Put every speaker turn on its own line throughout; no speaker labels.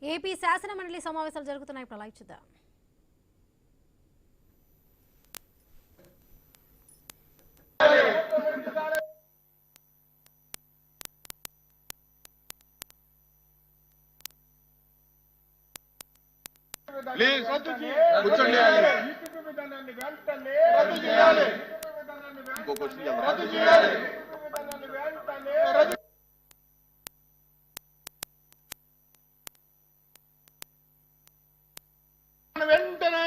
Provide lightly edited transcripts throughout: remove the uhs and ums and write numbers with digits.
AP శాసన మండలి సమావేశాలు జరుగుతున్నాయి. ఇప్పుడు లైవ్ చూద్దాం.
ప్లీజ్ కూర్చోండి. ఇంకో క్వశ్చన్ వెంటనే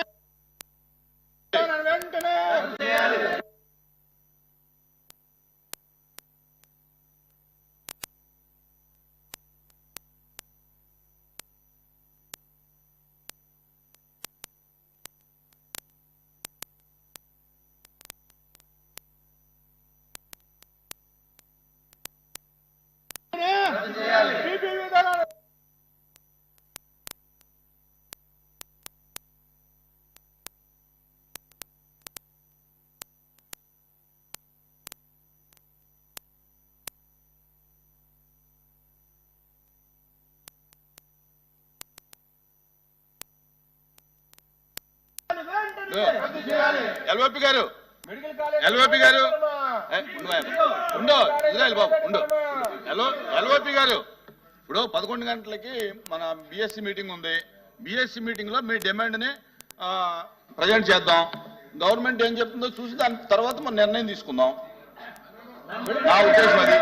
ఎల్ఓపి గారు ఉండు ఇజ్రాయల్ బాబు ఉండు. ఎల్ఓపి గారు ఇప్పుడు 11 గంటలకి మన బిఎస్సి మీటింగ్ ఉంది. బిఎస్సి మీటింగ్ లో మీ డిమాండ్ ని ప్రజెంట్ చేద్దాం. గవర్నమెంట్ ఏం చెప్తుందో చూసి దాని తర్వాత మన నిర్ణయం తీసుకుందాం. నా ఉద్దేశం అది.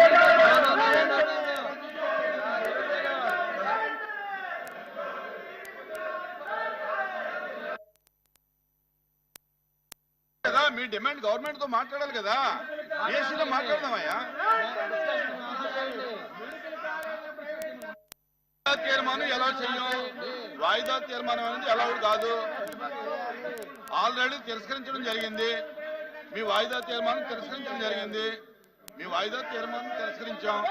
కదా మీ డిమాండ్ గవర్నమెంట్ తో మాట్లాడాలి కదా. బిఎస్సీలో మాట్లాడదామయ్యా. తీర్మానం ఎలా చెయ్యం? వాయిదా తీర్మానం అనేది అలౌడ్ కాదు. ఆల్రెడీ తిరస్కరించడం జరిగింది. మీ వాయిదా తీర్మానం తిరస్కరించడం జరిగింది. మీ వాయిదా తీర్మానం తిరస్కరించాం.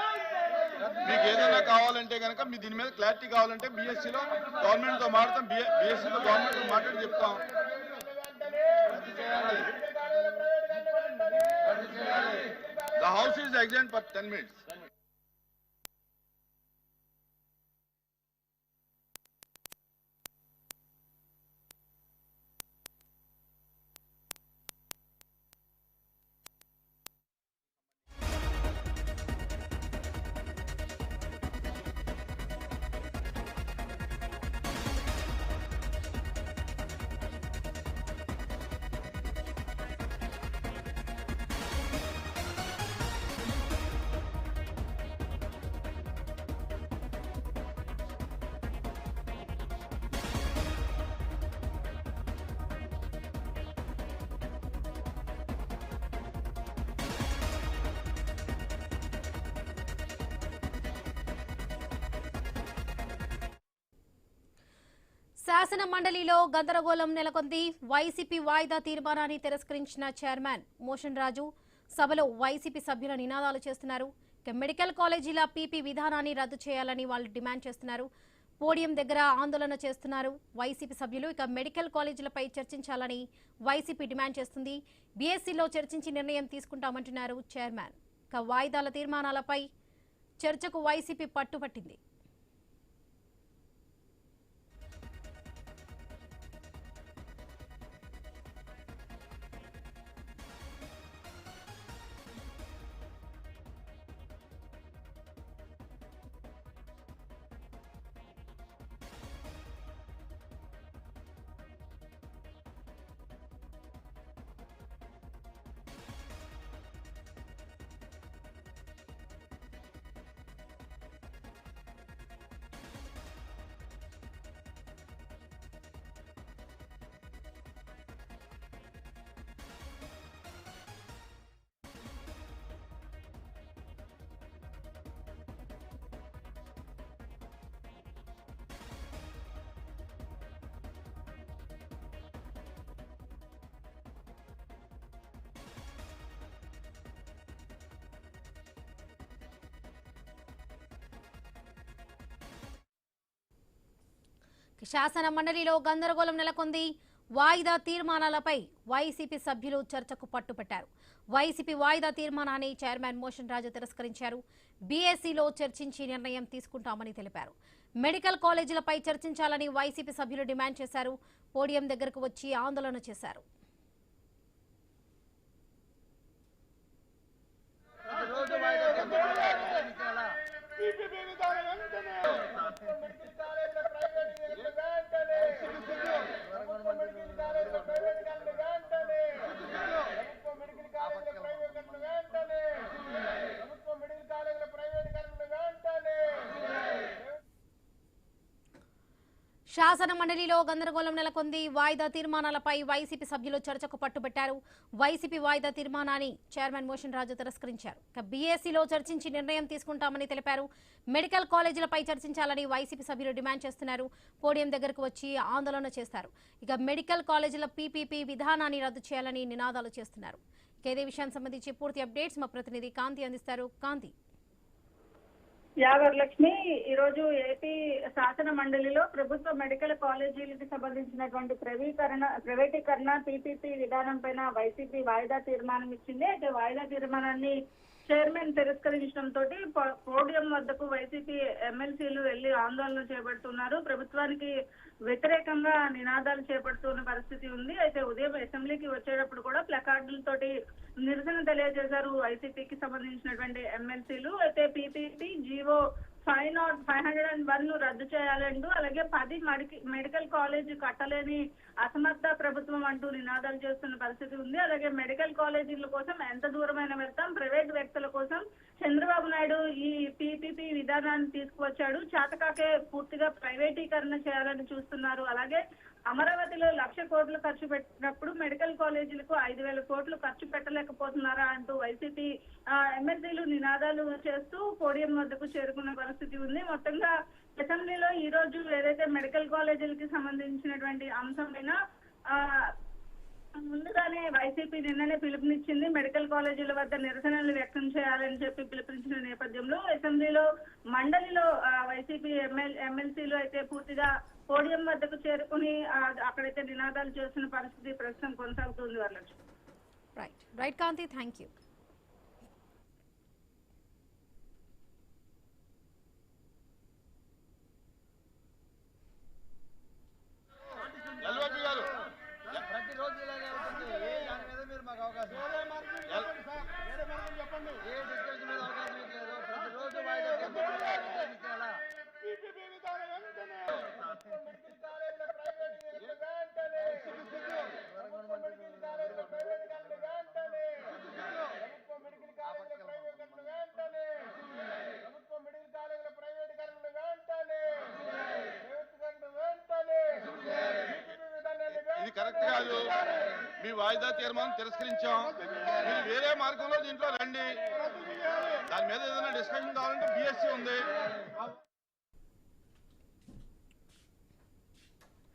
మీకు ఏదైనా కావాలంటే కనుక మీ దీని మీద క్లారిటీ కావాలంటే బిఎస్సీలో గవర్నమెంట్ తో మాట్లాడతాం. బిఎస్సీలో గవర్నమెంట్ తో మాట్లాడి చెప్తాం. The house is adjourned for 10 minutes.
శాసన మండలిలో గందరగోళం నెలకొంది. వైసీపీ వాయిదా తీర్మానాన్ని తిరస్కరించిన చైర్మన్ మోషన్ రాజు సభలో వైసీపీ సభ్యుల నినాదాలు చేస్తున్నారు. మెడికల్ కాలేజీల పీపీ విధానాన్ని రద్దు చేయాలని వాళ్ళు డిమాండ్ చేస్తున్నారు. పోడియం దగ్గర ఆందోళన చేస్తున్నారు వైసీపీ సభ్యులు. ఇక మెడికల్ కాలేజీలపై చర్చించాలని వైసీపీ డిమాండ్ చేస్తుంది. బీఎస్సీలో చర్చించి నిర్ణయం తీసుకుంటామంటున్నారు చైర్మన్. ఇక వాయిదాల తీర్మానాలపై చర్చకు వైసీపీ పట్టుపట్టింది. శాసన మండలిలో గందరగోళం నెలకొంది. వాయిదా తీర్మానాలపై వైసీపీ సభ్యులు చర్చకు పట్టుపట్టారు. వైసీపీ వాయిదా తీర్మానాన్ని చైర్మన్ మోషన్ రాజు తిరస్కరించారు. బీఎస్సీలో చర్చించి నిర్ణయం తీసుకుంటామని తెలిపారు. మెడికల్ కాలేజీలపై చర్చించాలని వైసీపీ సభ్యులు డిమాండ్ చేశారు. పోడియం దగ్గరకు వచ్చి ఆందోళన చేశారు. శాసన మండలిలో గందరగోళం నెలకొంది. వాయిదా తీర్మానాలపై వైసీపీ సభ్యులు చర్చకు పట్టుబట్టారు. వైసీపీ వాయిదా తీర్మానాన్ని చైర్మన్ మోషన్ రాజు తిరస్కరించారు. ఇక బీఎస్సీలో చర్చించి నిర్ణయం తీసుకుంటామని తెలిపారు. మెడికల్ కాలేజీలపై చర్చించాలని వైసీపీ సభ్యులు డిమాండ్ చేస్తున్నారు. పోడియం దగ్గరకు వచ్చి ఆందోళన చేస్తారు. ఇక మెడికల్ కాలేజీల పీపీపీ విధానాన్ని రద్దు చేయాలని నినాదాలు చేస్తున్నారు. ఇక ఇదే విషయానికి సంబంధించి పూర్తి అప్డేట్స్ మా ప్రతినిధి కాంతి అందిస్తారు. కాంతి.
వరలక్ష్మి, ఈ రోజు ఏపీ శాసన మండలిలో ప్రభుత్వ మెడికల్ కాలేజీలకు సంబంధించినటువంటి ప్రైవేటీకరణ పీపీపీ విధానం పైన వైసీపీ వాయిదా తీర్మానం ఇచ్చింది. అయితే వాయిదా తీర్మానాన్ని చైర్మన్ తిరస్కరించడంతో పోడియం వద్దకు వైసీపీ ఎమ్మెల్సీలు వెళ్లి ఆందోళన చేపడుతున్నారు. ప్రభుత్వానికి వ్యతిరేకంగా నినాదాలు చేపడుతున్న పరిస్థితి ఉంది. అయితే ఉదయం అసెంబ్లీకి వచ్చేటప్పుడు కూడా ప్లకార్డులతోటి నిరసన తెలియజేశారు వైసీపీకి సంబంధించినటువంటి ఎమ్మెల్సీలు. అయితే పీపీపీ జీవో 501 రద్దు చేయాలంటూ, అలాగే 10 మెడికల్ కాలేజ్ కట్టలేని అసమర్థ ప్రభుత్వం అంటూ నినాదాలు చేస్తున్న పరిస్థితి ఉంది. అలాగే మెడికల్ కాలేజీల కోసం ఎంత దూరమైన వెళ్తాం, ప్రైవేట్ వ్యక్తుల కోసం చంద్రబాబు నాయుడు ఈ పీపీపీ విధానాన్ని తీసుకువచ్చాడు. చేతకాకే పూర్తిగా ప్రైవేటీకరణ చేయాలని చూస్తున్నారు. అలాగే అమరావతిలో 1,00,000 కోట్లు ఖర్చు పెట్టినప్పుడు మెడికల్ కాలేజీలకు 5,000 కోట్లు ఖర్చు పెట్టలేకపోతున్నారా అంటూ వైసీపీ ఎమ్మెల్సీలు నినాదాలు చేస్తూ పోడియం వద్దకు చేరుకున్న పరిస్థితి ఉంది. మొత్తంగా అసెంబ్లీలో ఈ రోజు ఏదైతే మెడికల్ కాలేజీలకి సంబంధించినటువంటి అంశం పైన ముందుగానే వైసీపీ నిన్ననే పిలుపునిచ్చింది. మెడికల్ కాలేజీల వద్ద నిరసనలు వ్యక్తం చేయాలని చెప్పి పిలుపునిచ్చిన నేపథ్యంలో అసెంబ్లీలో మండలిలో వైసీపీ ఎమ్మెల్సీలు అయితే పూర్తిగా పోడియం వద్దకు చేరుకుని అక్కడైతే నినాదాలు చేస్తున్న పరిస్థితి ప్రస్తుతం కొనసాగుతుంది. Varalakshmi.
Right Kanthi, thank you.
ప్రతిరోజు ఇలాగే ఉంటుంది. దాని మీద మీరు మాకు అవకాశం చెప్పండి. ఏ డిస్కషన్ మీద అవకాశం ఇవ్వలేదు. ప్రతిరోజు వాయిదా
ఇది కరెక్ట్ కాదు. మీ వాయిదా తీర్మానం తిరస్కరించాం. మీరు వేరే మార్గంలో దీంట్లో రండి. దాని మీద ఏదైనా డిస్కషన్ కావాలంటే బీఎస్సీ ఉంది.